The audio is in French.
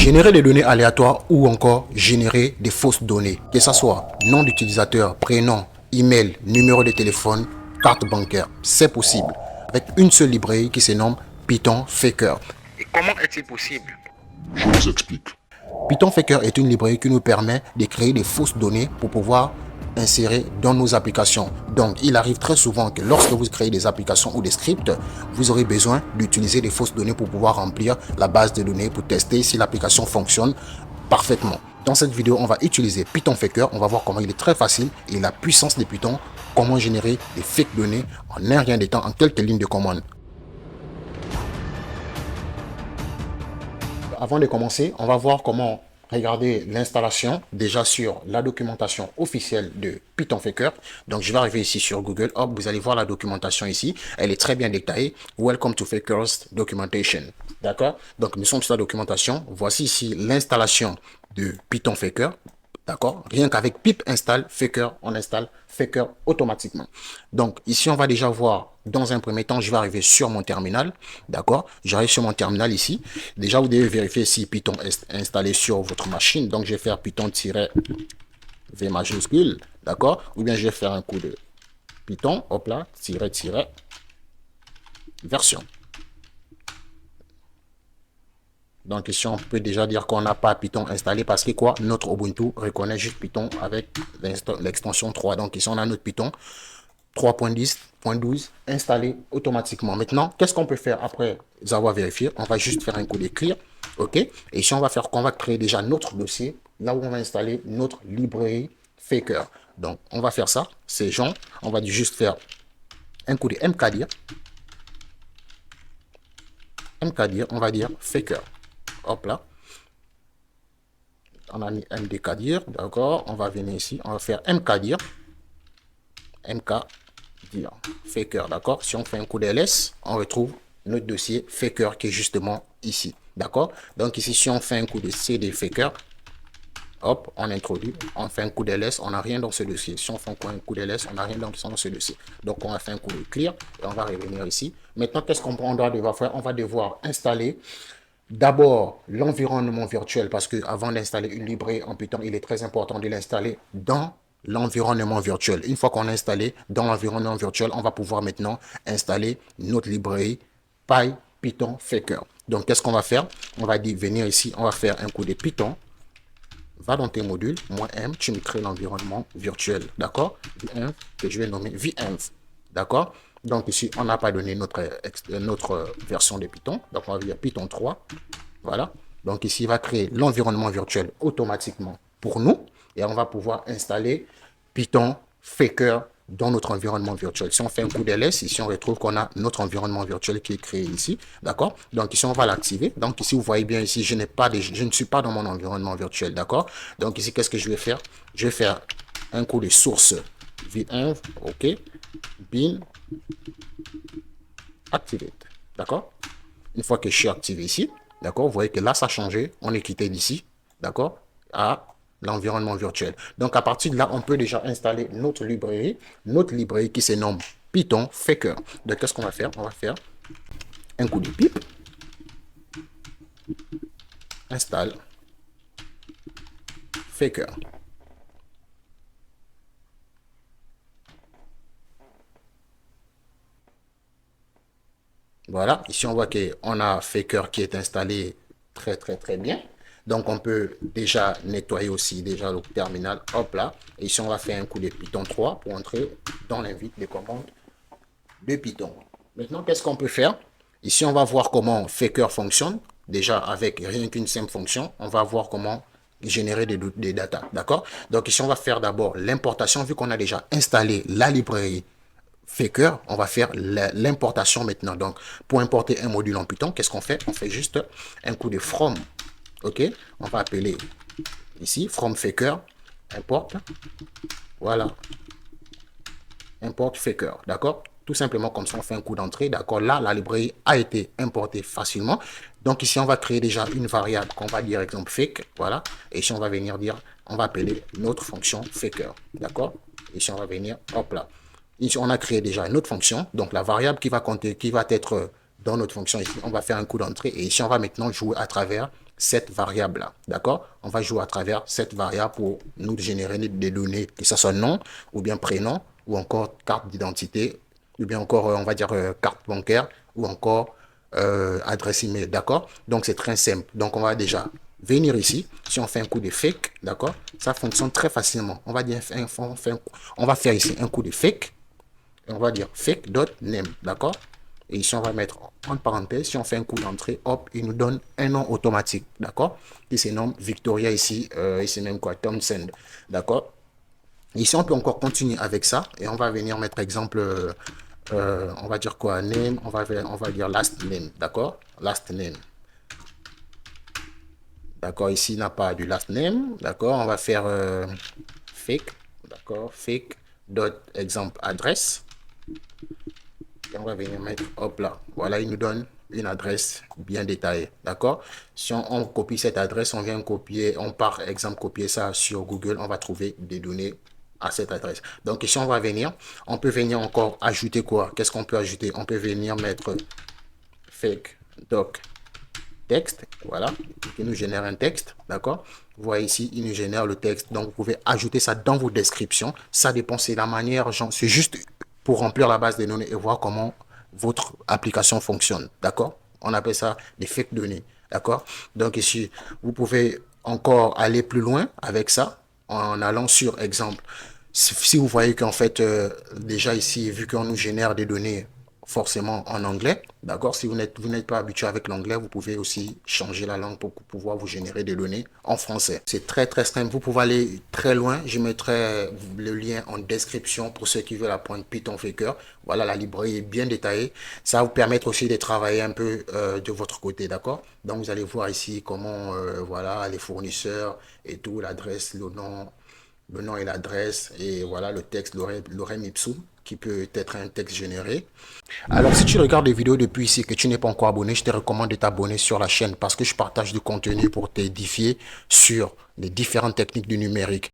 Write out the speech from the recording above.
Générer des données aléatoires ou encore générer des fausses données, que ce soit nom d'utilisateur, prénom, email, numéro de téléphone, carte bancaire, c'est possible avec une seule librairie qui se nomme Python Faker. Et comment est-il possible? Je vous explique. Python Faker est une librairie qui nous permet de créer des fausses données pour pouvoir insérer dans nos applications. Donc, il arrive très souvent que lorsque vous créez des applications ou des scripts, vous aurez besoin d'utiliser des fausses données pour pouvoir remplir la base de données pour tester si l'application fonctionne parfaitement. Dans cette vidéo, on va utiliser Python Faker. On va voir comment il est très facile et la puissance de Python, comment générer des fake données en un rien de temps, en quelques lignes de commande. Avant de commencer, on va voir comment regarder l'installation déjà sur la documentation officielle de Python Faker. Donc, je vais arriver ici sur Google. Hop, vous allez voir la documentation ici. Elle est très bien détaillée. Welcome to Faker's documentation. D'accord? Donc, nous sommes sur la documentation. Voici ici l'installation de Python Faker. D'accord? Rien qu'avec pip install Faker, on installe Faker automatiquement. Donc, ici, on va déjà voir, dans un premier temps, je vais arriver sur mon terminal. D'accord? J'arrive sur mon terminal ici. Déjà, vous devez vérifier si Python est installé sur votre machine. Donc, je vais faire Python-V majuscule. D'accord? Ou bien, je vais faire un coup de Python, hop là, version. Donc ici, on peut déjà dire qu'on n'a pas Python installé parce que quoi, notre Ubuntu reconnaît juste Python avec l'extension 3. Donc ici, on a notre Python 3.10.12 installé automatiquement. Maintenant, qu'est-ce qu'on peut faire après avoir vérifié? On va juste faire un coup de clear. OK? Et ici, on va faire qu'on va créer déjà notre dossier, là où on va installer notre librairie Faker. Donc, on va faire ça. C'est Jean. On va juste faire un coup de mkdir. Mkdir, on va dire Faker. Hop là. On a mis mdkdir, d'accord. On va venir ici, on va faire mkdir. Mkdir, Faker, d'accord. Si on fait un coup d'ls, on retrouve notre dossier Faker qui est justement ici, d'accord. Donc ici, si on fait un coup de cd Faker, hop, on introduit, on fait un coup d'ls, on n'a rien dans ce dossier. Si on fait un coup d'ls, on n'a rien dans ce dossier. Donc on va faire un coup de clear et on va revenir ici. Maintenant, qu'est-ce qu'on doit devoir faire? On va devoir installer d'abord l'environnement virtuel, parce que avant d'installer une librairie en Python, il est très important de l'installer dans l'environnement virtuel. Une fois qu'on a installé dans l'environnement virtuel, on va pouvoir maintenant installer notre librairie Python Faker. Donc, qu'est-ce qu'on va faire? On va venir ici, on va faire un coup de Python. Va dans tes modules, -m, tu me crées l'environnement virtuel, d'accord? V1, que je vais nommer VEnv, d'accord? Donc ici, on n'a pas donné notre version de Python, donc on va dire Python 3, voilà. Donc ici, il va créer l'environnement virtuel automatiquement pour nous, et on va pouvoir installer Python Faker dans notre environnement virtuel. Si on fait un coup d'ls, ici on retrouve qu'on a notre environnement virtuel qui est créé ici, d'accord? Donc ici on va l'activer. Donc ici vous voyez bien ici, je ne suis pas dans mon environnement virtuel, d'accord? Donc ici qu'est-ce que je vais faire? Je vais faire un coup de source venv, ok, bin activate, d'accord? Une fois que je suis activé ici, d'accord, vous voyez que là ça a changé, on est quitté d'ici, d'accord, à l'environnement virtuel. Donc à partir de là, on peut déjà installer notre librairie qui se nomme Python Faker. Donc qu'est-ce qu'on va faire? On va faire un coup de pip, installe Faker. Voilà, ici on voit qu'on a Faker qui est installé très bien. Donc on peut déjà nettoyer aussi déjà le terminal, hop là. Et ici on va faire un coup de Python 3 pour entrer dans l'invite des commandes de Python. Maintenant, qu'est-ce qu'on peut faire? Ici on va voir comment Faker fonctionne. Déjà avec rien qu'une simple fonction, on va voir comment générer des data, d'accord? Donc ici on va faire d'abord l'importation, vu qu'on a déjà installé la librairie Faker, on va faire l'importation maintenant. Donc, pour importer un module en Python, qu'est-ce qu'on fait? On fait juste un coup de from. OK? On va appeler ici from Faker, import. Voilà. Import Faker. D'accord? Tout simplement comme ça, on fait un coup d'entrée. D'accord? Là, la librairie a été importée facilement. Donc, ici, on va créer déjà une variable qu'on va dire exemple fake. Voilà. Et ici, on va venir dire, on va appeler notre fonction Faker. D'accord? Ici, on va venir, hop là. Ici, on a créé déjà une autre fonction. Donc, la variable qui va compter, qui va être dans notre fonction ici, on va faire un coup d'entrée. Et ici, on va maintenant jouer à travers cette variable-là, d'accord? On va jouer à travers cette variable pour nous générer des données, que ce soit nom, ou bien prénom, ou encore carte d'identité, ou bien encore, on va dire, carte bancaire, ou encore adresse email, d'accord? Donc, c'est très simple. Donc, on va déjà venir ici. Si on fait un coup de fake, d'accord? Ça fonctionne très facilement. On va dire, on va faire ici un coup de fake. Et on va dire fake.name, d'accord? Et ici, on va mettre en parenthèse, si on fait un coup d'entrée, hop, il nous donne un nom automatique, d'accord? Qui se nomme Victoria ici, ici même quoi, Thompson, d'accord? Ici, on peut encore continuer avec ça et on va venir mettre exemple, on va dire quoi, name, on va dire last name, d'accord? Last name. D'accord, ici, il n'a pas du last name, d'accord? On va faire fake, d'accord? Fake dot exemple adresse. Et on va venir mettre, hop là, voilà, il nous donne une adresse bien détaillée, d'accord? Si on copie cette adresse, on vient copier, on part, exemple, copier ça sur Google, on va trouver des données à cette adresse. Donc ici, on va venir, on peut venir encore ajouter quoi? Qu'est-ce qu'on peut ajouter? On peut venir mettre fake doc texte, voilà, qui nous génère un texte, d'accord? Vous voyez ici, il nous génère le texte, donc vous pouvez ajouter ça dans vos descriptions. Ça dépend, c'est la manière, c'est juste pour remplir la base de données et voir comment votre application fonctionne, d'accord? On appelle ça des fake données, d'accord? Donc ici, vous pouvez encore aller plus loin avec ça en allant sur exemple. Si vous voyez qu'en fait, déjà ici, vu qu'on nous génère des données forcément en anglais, d'accord? Si vous n'êtes pas habitué avec l'anglais, vous pouvez aussi changer la langue pour pouvoir vous générer des données en français. C'est très très simple, vous pouvez aller très loin. Je mettrai le lien en description pour ceux qui veulent apprendre Python Faker. Voilà, la librairie est bien détaillée. Ça va vous permettre aussi de travailler un peu de votre côté, d'accord? Donc vous allez voir ici comment, voilà, les fournisseurs et tout, l'adresse, le nom et l'adresse, et voilà le texte, lorem ipsum, qui peut être un texte généré. Alors, si tu regardes des vidéos depuis ici et que tu n'es pas encore abonné, je te recommande de t'abonner sur la chaîne parce que je partage du contenu pour t'édifier sur les différentes techniques du numérique.